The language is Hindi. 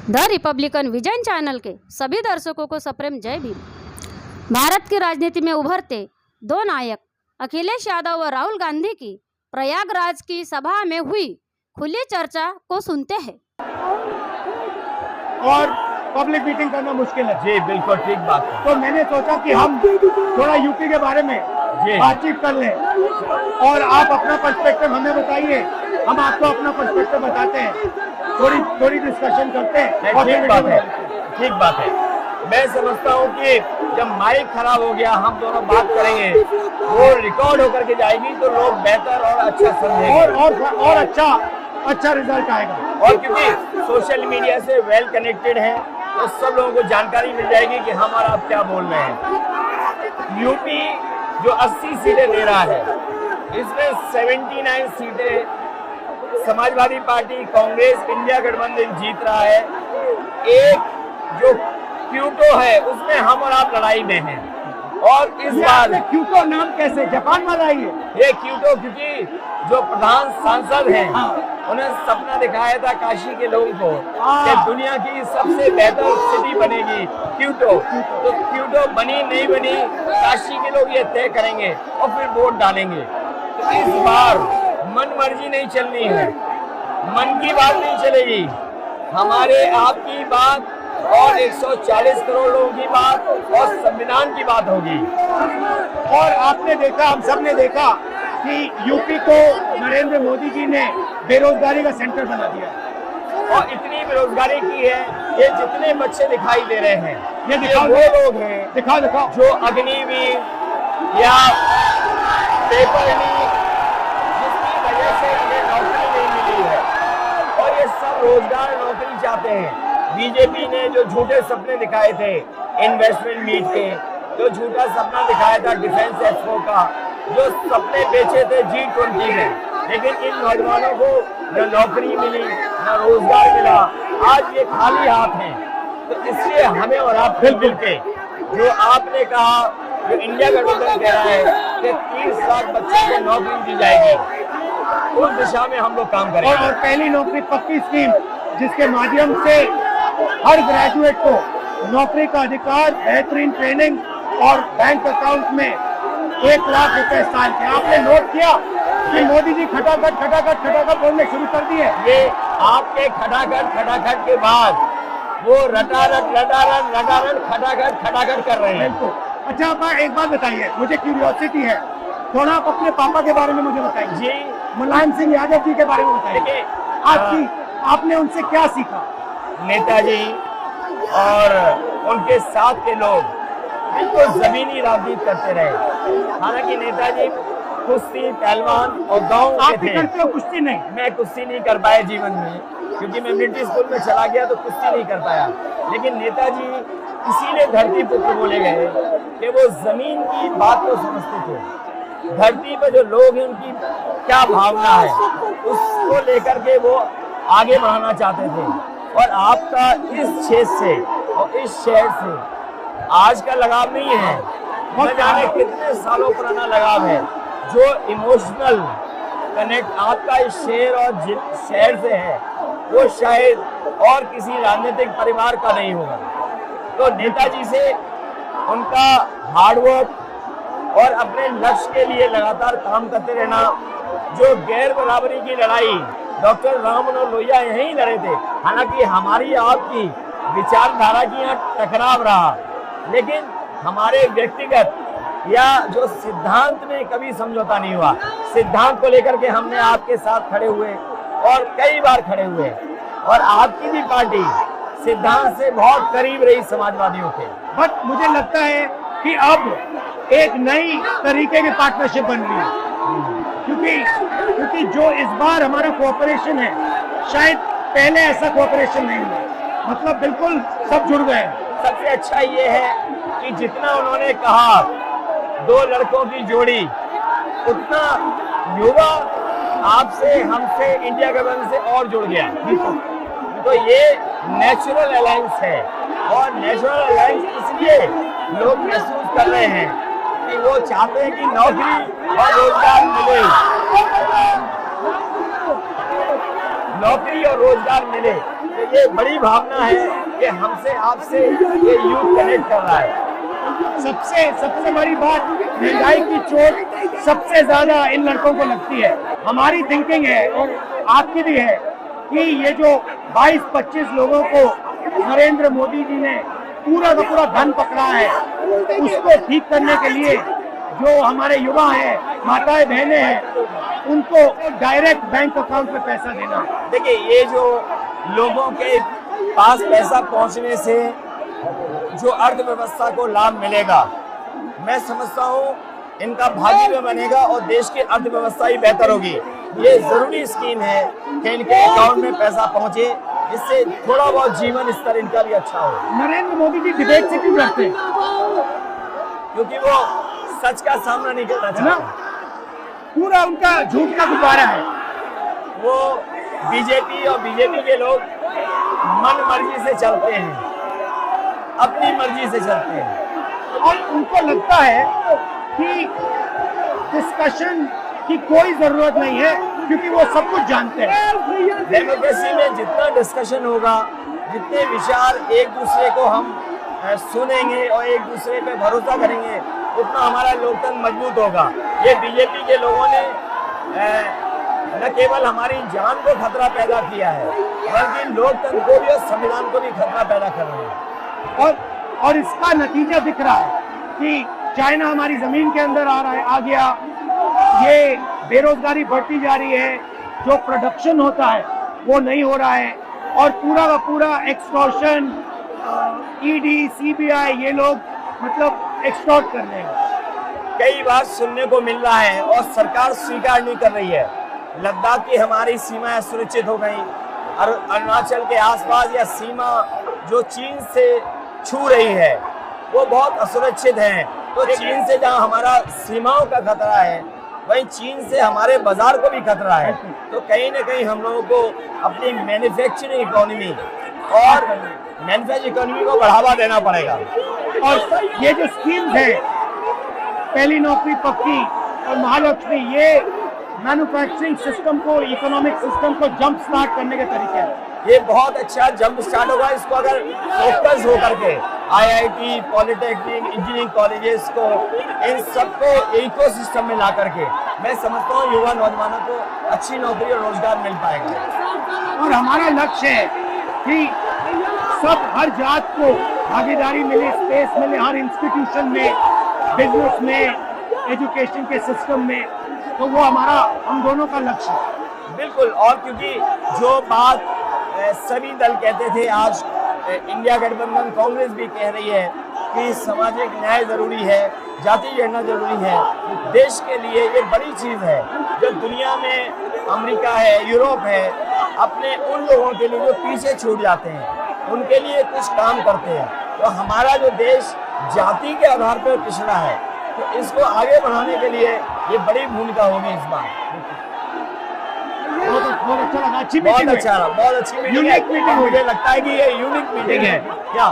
द रिपब्लिकन विजन चैनल के सभी दर्शकों को सप्रेम जय भीम। भारत की राजनीति में उभरते दो नायक अखिलेश यादव व राहुल गांधी की प्रयागराज की सभा में हुई खुली चर्चा को सुनते हैं। और पब्लिक मीटिंग करना मुश्किल है। जी बिल्कुल ठीक बात है। तो मैंने सोचा कि हम थोड़ा यूपी के बारे में बातचीत कर लें और आप अपना पर्सपेक्टिव हमें बताइए, हम आपको अपना पर्सपेक्टिव बताते हैं, थोड़ी डिस्कशन करते हैं। ठीक बात है। मैं समझता हूँ कि जब माइक खराब हो गया हम दोनों बात करेंगे, वो रिकॉर्ड होकर के जाएगी तो लोग बेहतर और अच्छा समझेंगे और अच्छा रिजल्ट आएगा। और क्योंकि सोशल मीडिया से वेल कनेक्टेड है तो सब लोगों को जानकारी मिल जाएगी कि हम और आप क्या बोल रहे हैं। यूपी जो 80 सीटें दे रहा है, इसमें 79 सीटें समाजवादी पार्टी, कांग्रेस, इंडिया गठबंधन जीत रहा है। एक जो क्यूटो है उसमें हम और आप लड़ाई में हैं। और इस बार क्यूटो नाम कैसे जापान वाला ही है? ये क्यूटो क्योंकि जो प्रधान सांसद हैं उन्हें सपना दिखाया था काशी के लोगों को कि दुनिया की सबसे बेहतर सिटी बनेगी क्यूटो। तो क्यूटो बनी नहीं बनी काशी के लोग ये तय करेंगे और फिर वोट डालेंगे। तो इस बार मन मर्जी नहीं चलनी है, मन की बात नहीं चलेगी, हमारे आपकी बात और 140 करोड़ लोगों की बात और संविधान की बात होगी। और आपने देखा, हम सब ने देखा कि यूपी को नरेंद्र मोदी जी ने बेरोजगारी का सेंटर बना दिया और इतनी बेरोजगारी की है। ये जितने बच्चे दिखाई दे रहे हैं ये वो लोग हैं दिखाओ जो अग्निवीर या पेपर लीक जिसकी वजह से इन्हें नौकरी नहीं मिली है और ये सब रोजगार नौकरी चाहते हैं। बीजेपी ने जो झूठे सपने दिखाए थे इन्वेस्टमेंट मीट के, जो झूठा सपना दिखाया था डिफेंस एक्सपो का, जो सपने बेचे थे G20 में, लेकिन इन नौजवानों को न नौकरी मिली न रोजगार मिला, आज ये खाली हाथ हैं। तो इसलिए हमें और आप मिल के जो आपने कहा, जो इंडिया गठबंधन कह रहा है कि 30 लाख बच्चों को नौकरी दी जाएगी, उस दिशा में हम लोग काम करेंगे। और पहली नौकरी पक्की स्कीम जिसके माध्यम से हर ग्रेजुएट को नौकरी का अधिकार, बेहतरीन ट्रेनिंग और बैंक अकाउंट में 1 लाख रुपए साल के। आपने नोट किया कि मोदी जी खटाखट बोलने शुरू कर दिए। ये आपके खटाखट के बाद वो रटारट खटाखट कर रहे हैं। बिल्कुल। अच्छा आप एक बात बताइए, मुझे क्यूरियोसिटी है, थोड़ा आप अपने पापा के बारे में मुझे बताइए जी। मुलायम सिंह यादव जी के बारे में बताइए। आपने उनसे क्या सीखा? नेताजी और उनके साथ के लोग बिल्कुल जमीनी राजनीति करते रहे। हालांकि नेताजी कुश्ती, पहलवान और गाँव के थे। करते हो कुश्ती? नहीं, मैं कुश्ती नहीं कर पाया जीवन में, क्योंकि मैं मिलिट्री स्कूल में चला गया तो कुश्ती नहीं कर पाया। लेकिन नेताजी इसीलिए धरती पुत्र बोले गए कि वो जमीन की बात को समझते थे। धरती पर जो लोग हैं उनकी क्या भावना है उसको लेकर के वो आगे बढ़ाना चाहते थे। और आपका इस क्षेत्र से और इस शहर से आज का लगाव नहीं है, न जाने कितने सालों पुराना लगाव है। जो इमोशनल कनेक्ट आपका इस शहर और शहर से है वो शायद और किसी राजनीतिक परिवार का नहीं होगा। तो नेताजी से उनका हार्डवर्क और अपने लक्ष्य के लिए लगातार काम करते रहना, जो गैर बराबरी की लड़ाई डॉक्टर राम मनोहर लोहिया यहीं लड़े थे। हालांकि हमारी आपकी विचारधारा की यहाँ टकराव रहा, लेकिन हमारे व्यक्तिगत या जो सिद्धांत में कभी समझौता नहीं हुआ। सिद्धांत को लेकर के हमने आपके साथ खड़े हुए और कई बार खड़े हुए, और आपकी भी पार्टी सिद्धांत से बहुत करीब रही समाजवादियों के। बट मुझे लगता है कि अब एक नई तरीके की पार्टनरशिप बन रही है, क्योंकि जो इस बार हमारा कोऑपरेशन है शायद पहले ऐसा कोऑपरेशन नहीं हुआ। मतलब बिल्कुल सब जुड़ गए। सबसे अच्छा ये है कि जितना उन्होंने कहा 2 लड़कों की जोड़ी, उतना युवा आपसे, हमसे, इंडिया गठबंधन से और जुड़ गया। तो ये नेचुरल अलायंस है, और नेचुरल अलायंस इसलिए लोग महसूस कर रहे हैं कि वो चाहते हैं कि नौकरी और रोजगार मिले, नौकरी और रोजगार मिले। तो ये बड़ी भावना है कि हमसे आपसे ये यूथ कनेक्ट कर रहा है। सबसे बड़ी बात, महंगाई की चोट सबसे ज्यादा इन लड़कों को लगती है। हमारी थिंकिंग है और आपकी भी है कि ये जो 22-25 लोगों को नरेंद्र मोदी जी ने पूरा का पूरा धन पकड़ा है, उसको ठीक करने के लिए जो हमारे युवा हैं, माताएं बहनें हैं, उनको डायरेक्ट बैंक अकाउंट में पैसा देना। देखिए, ये जो लोगों के पास पैसा पहुंचने से जो अर्थव्यवस्था को लाभ मिलेगा, मैं समझता हूँ इनका भाग्य में बनेगा और देश की अर्थव्यवस्था ही बेहतर होगी। ये जरूरी स्कीम है कि इनके अकाउंट में पैसा पहुंचे, जिससे थोड़ा बहुत जीवन स्तर इनका भी अच्छा हो। नरेंद्र मोदी जी डिबेट से क्यों डरते हैं? क्योंकि वो सच का सामना नहीं करना चाहते। पूरा उनका झूठ का गुब्बारा है। वो बीजेपी और बीजेपी के लोग मन मर्जी से चलते हैं, अपनी मर्जी से चलते हैं और उनको लगता है कि डिस्कशन की कोई जरूरत नहीं है, क्योंकि वो सब कुछ जानते हैं। डेमोक्रेसी में जितना डिस्कशन होगा, जितने विचार एक दूसरे को हम सुनेंगे और एक दूसरे पे भरोसा करेंगे, उतना हमारा लोकतंत्र मजबूत होगा। ये बीजेपी के लोगों ने न केवल हमारी जान को खतरा पैदा किया है, बल्कि लोकतंत्र को भी और संविधान को भी खतरा पैदा कर रहे हैं। और इसका नतीजा दिख रहा है कि चाइना हमारी जमीन के अंदर आ गया, ये बेरोजगारी बढ़ती जा रही है, जो प्रोडक्शन होता है वो नहीं हो रहा है, और पूरा का पूरा एक्सटॉर्शन, ईडी, सीबीआई, ये लोग मतलब एक्सटॉर्ट कर रहे हैं। कई बात सुनने को मिल रहा है और सरकार स्वीकार नहीं कर रही है। लद्दाख की हमारी सीमाएं सुरक्षित हो गई, और अरुणाचल के आसपास या सीमा जो चीन से छू रही है वो बहुत असुरक्षित है। तो चीन से जहां हमारा सीमाओं का खतरा है, वहीं चीन से हमारे बाजार को भी खतरा है। तो कहीं ना कहीं हम लोगों को अपनी मैन्युफैक्चरिंग इकोनॉमी और मैन्युफैक्चरिंग इकोनॉमी को बढ़ावा देना पड़ेगा। और ये जो स्कीम्स है, पहली नौकरी पक्की और महालक्ष्मी, ये मैन्युफैक्चरिंग सिस्टम को, इकोनॉमिक सिस्टम को जंप स्टार्ट करने के तरीके हैं। ये बहुत अच्छा जंप स्टार्ट होगा। इसको अगर फोकस हो करके आईआईटी, पॉलिटेक्निक, इंजीनियरिंग कॉलेजेस को, इन सबको इकोसिस्टम में ला करके, मैं समझता हूँ युवा नौजवानों को अच्छी नौकरी और रोजगार मिल पाएगा। और हमारा लक्ष्य है कि सब, हर जात को भागीदारी मिले, स्पेस मिले, हर इंस्टीट्यूशन में, बिजनेस में, एजुकेशन के सिस्टम में। तो वो हमारा, हम दोनों का लक्ष्य है। बिल्कुल। और क्योंकि जो बात सभी दल कहते थे, आज इंडिया गठबंधन कांग्रेस भी कह रही है कि सामाजिक न्याय जरूरी है, जाति गणना जरूरी है। देश के लिए ये बड़ी चीज है। जो दुनिया में अमेरिका है, यूरोप है, अपने उन लोगों के लिए जो पीछे छूट जाते हैं, उनके लिए कुछ काम करते हैं। तो हमारा जो देश जाति के आधार पर पिछड़ा है, तो इसको आगे बढ़ाने के लिए ये बड़ी भूमिका होगी इस बार। बहुत अच्छा लगा, अच्छी बहुत अच्छी मीटिंग है। मुझे लगता है कि ये यूनिक मीटिंग है क्या?